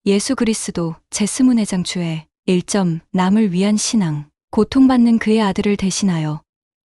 예수 그리스도 제스문회장 주에 1점 남을 위한 신앙. 고통받는 그의 아들을 대신하여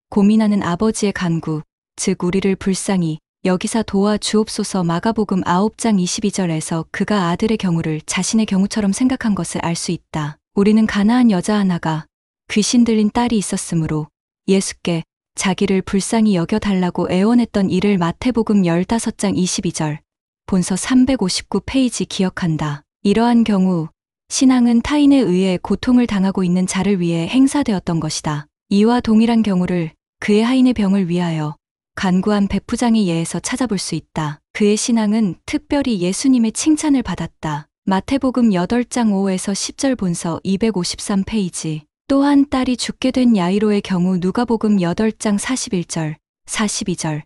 고민하는 아버지의 간구, 즉 우리를 불쌍히 여기사 도와 주옵소서. 마가복음 9장 22절에서 그가 아들의 경우를 자신의 경우처럼 생각한 것을 알 수 있다. 우리는 가나안 여자 하나가 귀신 들린 딸이 있었으므로 예수께 자기를 불쌍히 여겨달라고 애원했던 일을 마태복음 15장 22절, 본서 359페이지 기억한다. 이러한 경우 신앙은 타인에 의해 고통을 당하고 있는 자를 위해 행사되었던 것이다. 이와 동일한 경우를 그의 하인의 병을 위하여 간구한 백부장의 예에서 찾아볼 수 있다. 그의 신앙은 특별히 예수님의 칭찬을 받았다. 마태복음 8장 5에서 10절, 본서 253페이지. 또한 딸이 죽게 된 야이로의 경우 누가복음 8장 41절, 42절,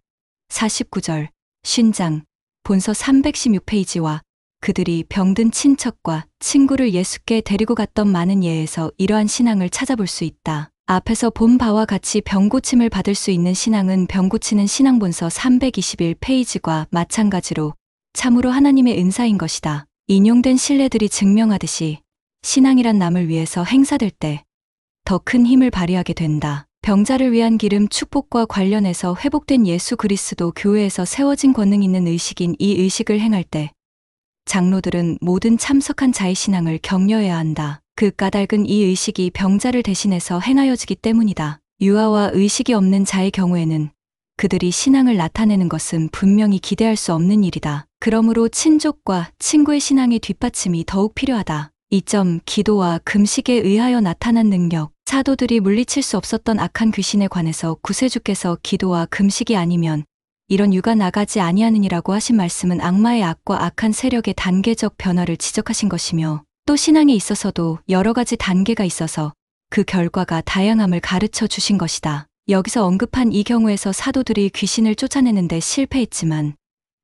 49절, 50장, 본서 316페이지와 그들이 병든 친척과 친구를 예수께 데리고 갔던 많은 예에서 이러한 신앙을 찾아볼 수 있다. 앞에서 본 바와 같이 병고침을 받을 수 있는 신앙은 병고치는 신앙, 본서 321페이지과 마찬가지로 참으로 하나님의 은사인 것이다. 인용된 신뢰들이 증명하듯이 신앙이란 남을 위해서 행사될 때 더 큰 힘을 발휘하게 된다. 병자를 위한 기름 축복과 관련해서 회복된 예수 그리스도 교회에서 세워진 권능 있는 의식인 이 의식을 행할 때 장로들은 모든 참석한 자의 신앙을 격려해야 한다. 그 까닭은 이 의식이 병자를 대신해서 행하여지기 때문이다. 유아와 의식이 없는 자의 경우에는 그들이 신앙을 나타내는 것은 분명히 기대할 수 없는 일이다. 그러므로 친족과 친구의 신앙의 뒷받침이 더욱 필요하다. 2점 기도와 금식에 의하여 나타난 능력. 사도들이 물리칠 수 없었던 악한 귀신에 관해서 구세주께서 기도와 금식이 아니면 이런 유가 나가지 아니하느니라고 하신 말씀은 악마의 악과 악한 세력의 단계적 변화를 지적하신 것이며, 또 신앙에 있어서도 여러 가지 단계가 있어서 그 결과가 다양함을 가르쳐 주신 것이다. 여기서 언급한 이 경우에서 사도들이 귀신을 쫓아내는데 실패했지만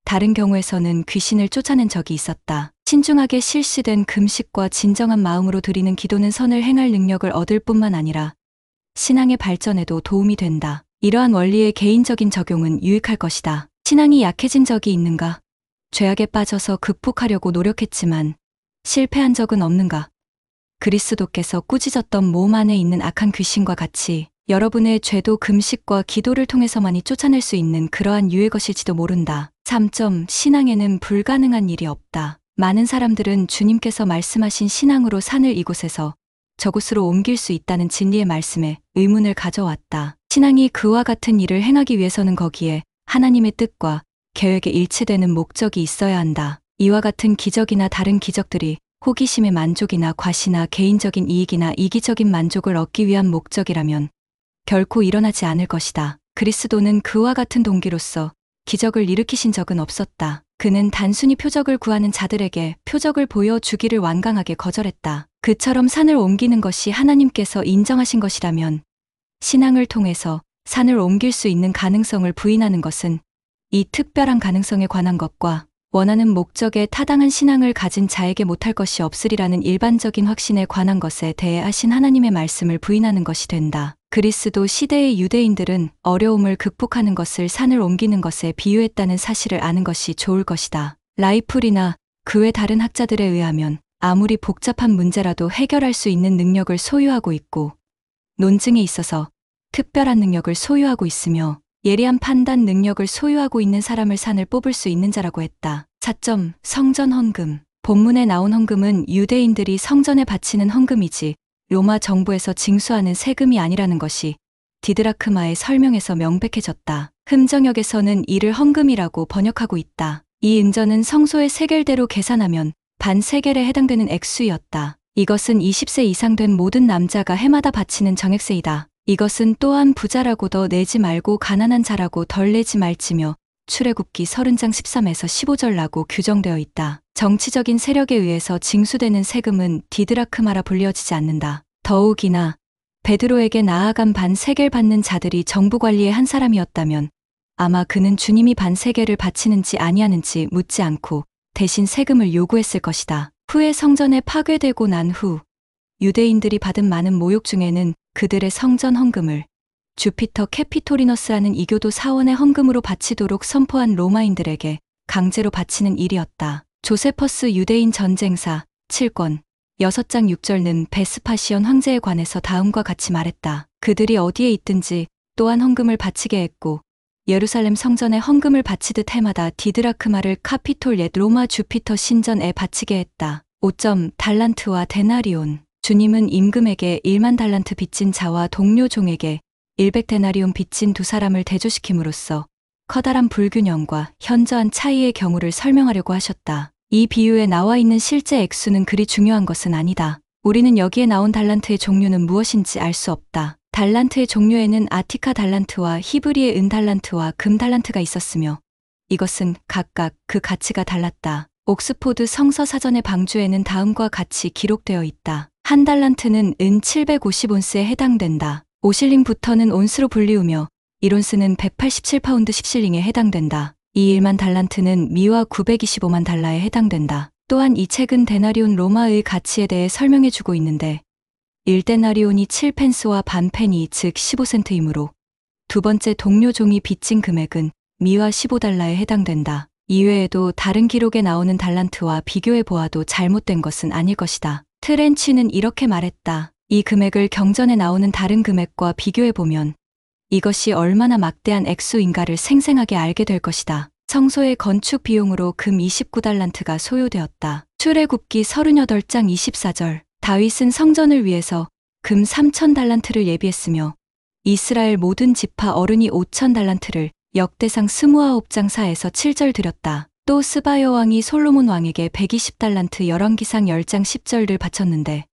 다른 경우에서는 귀신을 쫓아낸 적이 있었다. 신중하게 실시된 금식과 진정한 마음으로 드리는 기도는 선을 행할 능력을 얻을 뿐만 아니라 신앙의 발전에도 도움이 된다. 이러한 원리의 개인적인 적용은 유익할 것이다. 신앙이 약해진 적이 있는가? 죄악에 빠져서 극복하려고 노력했지만 실패한 적은 없는가? 그리스도께서 꾸짖었던 몸 안에 있는 악한 귀신과 같이 여러분의 죄도 금식과 기도를 통해서만이 쫓아낼 수 있는 그러한 유의 것일지도 모른다. 3점 신앙에는 불가능한 일이 없다. 많은 사람들은 주님께서 말씀하신 신앙으로 산을 이곳에서 저곳으로 옮길 수 있다는 진리의 말씀에 의문을 가져왔다. 신앙이 그와 같은 일을 행하기 위해서는 거기에 하나님의 뜻과 계획에 일치되는 목적이 있어야 한다. 이와 같은 기적이나 다른 기적들이 호기심의 만족이나 과시나 개인적인 이익이나 이기적인 만족을 얻기 위한 목적이라면 결코 일어나지 않을 것이다. 그리스도는 그와 같은 동기로서 기적을 일으키신 적은 없었다. 그는 단순히 표적을 구하는 자들에게 표적을 보여주기를 완강하게 거절했다. 그처럼 산을 옮기는 것이 하나님께서 인정하신 것이라면 신앙을 통해서 산을 옮길 수 있는 가능성을 부인하는 것은 이 특별한 가능성에 관한 것과 원하는 목적에 타당한 신앙을 가진 자에게 못할 것이 없으리라는 일반적인 확신에 관한 것에 대해 하신 하나님의 말씀을 부인하는 것이 된다. 그리스도 시대의 유대인들은 어려움을 극복하는 것을 산을 옮기는 것에 비유했다는 사실을 아는 것이 좋을 것이다. 라이플이나 그 외 다른 학자들에 의하면 아무리 복잡한 문제라도 해결할 수 있는 능력을 소유하고 있고 논증에 있어서 특별한 능력을 소유하고 있으며 예리한 판단 능력을 소유하고 있는 사람을 산을 뽑을 수 있는 자라고 했다. 4점 성전 헌금. 본문에 나온 헌금은 유대인들이 성전에 바치는 헌금이지 로마 정부에서 징수하는 세금이 아니라는 것이 디드라크마의 설명에서 명백해졌다. 흠정역에서는 이를 헌금이라고 번역하고 있다. 이 은전은 성소의 세겔대로 계산하면 반 세겔에 해당되는 액수였다. 이것은 20세 이상 된 모든 남자가 해마다 바치는 정액세이다. 이것은 또한 부자라고 더 내지 말고 가난한 자라고 덜 내지 말지며 출애굽기 30장 13에서 15절라고 규정되어 있다. 정치적인 세력에 의해서 징수되는 세금은 디드라크마라 불려지지 않는다. 더욱이나 베드로에게 나아간 반 세겔 받는 자들이 정부 관리의 한 사람이었다면 아마 그는 주님이 반 세겔을 바치는지 아니하는지 묻지 않고 대신 세금을 요구했을 것이다. 후에 성전에 파괴되고 난 후 유대인들이 받은 많은 모욕 중에는 그들의 성전 헌금을 주피터 캐피토리너스라는 이교도 사원의 헌금으로 바치도록 선포한 로마인들에게 강제로 바치는 일이었다. 조세퍼스 유대인 전쟁사 17권 6장 6절는 베스파시온 황제에 관해서 다음과 같이 말했다. 그들이 어디에 있든지 또한 헌금을 바치게 했고 예루살렘 성전에 헌금을 바치듯 해마다 디드라크마를 카피톨 옛 로마 주피터 신전에 바치게 했다. 5점 달란트와 데나리온. 주님은 임금에게 1만 달란트 빚진 자와 동료 종에게 100데나리온 빚진 두 사람을 대조시킴으로써 커다란 불균형과 현저한 차이의 경우를 설명하려고 하셨다. 이 비유에 나와 있는 실제 액수는 그리 중요한 것은 아니다. 우리는 여기에 나온 달란트의 종류는 무엇인지 알 수 없다. 달란트의 종류에는 아티카 달란트와 히브리의 은 달란트와 금 달란트가 있었으며 이것은 각각 그 가치가 달랐다. 옥스포드 성서 사전의 방주에는 다음과 같이 기록되어 있다. 한 달란트는 은 750온스에 해당된다. 5실링부터는 온스로 불리우며 1온스는 187파운드 10실링에 해당된다. 이 1만 달란트는 미와 925만 달러에 해당된다. 또한 이 책은 데나리온 로마의 가치에 대해 설명해주고 있는데 1데나리온이 7펜스와 반페니 즉 15센트이므로 두 번째 동료 종이 빚진 금액은 미와 15달러에 해당된다. 이외에도 다른 기록에 나오는 달란트와 비교해 보아도 잘못된 것은 아닐 것이다. 트렌치는 이렇게 말했다. 이 금액을 경전에 나오는 다른 금액과 비교해 보면 이것이 얼마나 막대한 액수인가를 생생하게 알게 될 것이다. 성소의 건축 비용으로 금 29달란트가 소요되었다. 출애굽기 38장 24절. 다윗은 성전을 위해서 금 3000달란트를 예비했으며 이스라엘 모든 지파 어른이 5000달란트를 역대상 29장 4에서 7절 드렸다. 또 스바야 왕이 솔로몬 왕에게 120달란트 열왕기상 10장 10절을 바쳤는데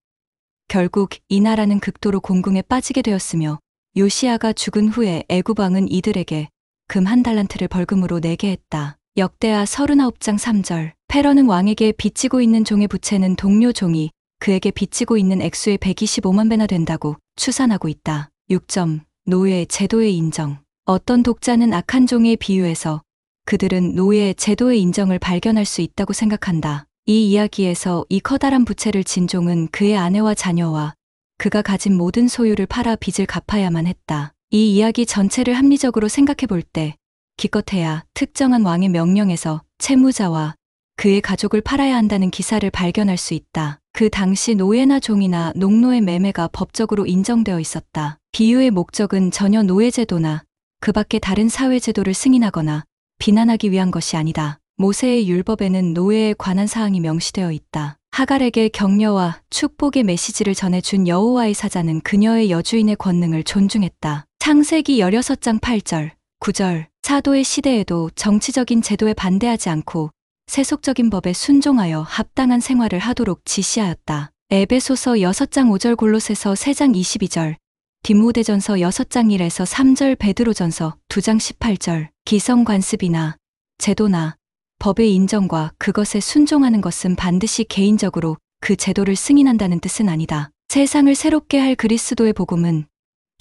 결국 이 나라는 극도로 공궁에 빠지게 되었으며 요시야가 죽은 후에 애굽 왕은 이들에게 금 1달란트를 벌금으로 내게 했다. 역대하 39장 3절. 페러는 왕에게 빚지고 있는 종의 부채는 동료 종이 그에게 빚지고 있는 액수의 125만 배나 된다고 추산하고 있다. 6점. 노예 제도의 인정. 어떤 독자는 악한 종에 비유해서 그들은 노예 제도의 인정을 발견할 수 있다고 생각한다. 이 이야기에서 이 커다란 부채를 진 종은 그의 아내와 자녀와 그가 가진 모든 소유를 팔아 빚을 갚아야만 했다. 이 이야기 전체를 합리적으로 생각해 볼 때 기껏해야 특정한 왕의 명령에서 채무자와 그의 가족을 팔아야 한다는 기사를 발견할 수 있다. 그 당시 노예나 종이나 농노의 매매가 법적으로 인정되어 있었다. 비유의 목적은 전혀 노예제도나 그 밖의 다른 사회제도를 승인하거나 비난하기 위한 것이 아니다. 모세의 율법에는 노예에 관한 사항이 명시되어 있다. 하갈에게 격려와 축복의 메시지를 전해준 여호와의 사자는 그녀의 여주인의 권능을 존중했다. 창세기 16장 8절, 9절. 사도의 시대에도 정치적인 제도에 반대하지 않고 세속적인 법에 순종하여 합당한 생활을 하도록 지시하였다. 에베소서 6장 5절, 골로새서 3장 22절, 디모데전서 6장 1에서 3절, 베드로전서 2장 18절. 기성 관습이나 제도나 법의 인정과 그것에 순종하는 것은 반드시 개인적으로 그 제도를 승인한다는 뜻은 아니다. 세상을 새롭게 할 그리스도의 복음은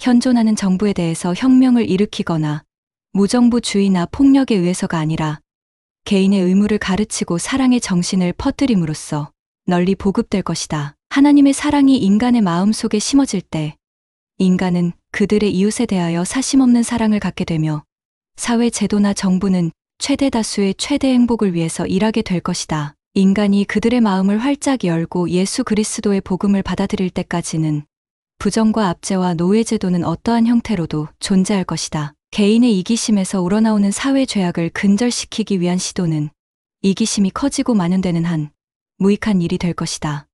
현존하는 정부에 대해서 혁명을 일으키거나 무정부주의나 폭력에 의해서가 아니라 개인의 의무를 가르치고 사랑의 정신을 퍼뜨림으로써 널리 보급될 것이다. 하나님의 사랑이 인간의 마음 속에 심어질 때 인간은 그들의 이웃에 대하여 사심없는 사랑을 갖게 되며 사회 제도나 정부는 최대 다수의 최대 행복을 위해서 일하게 될 것이다. 인간이 그들의 마음을 활짝 열고 예수 그리스도의 복음을 받아들일 때까지는 부정과 압제와 노예 제도는 어떠한 형태로도 존재할 것이다. 개인의 이기심에서 우러나오는 사회 죄악을 근절시키기 위한 시도는 이기심이 커지고 만연되는 한 무익한 일이 될 것이다.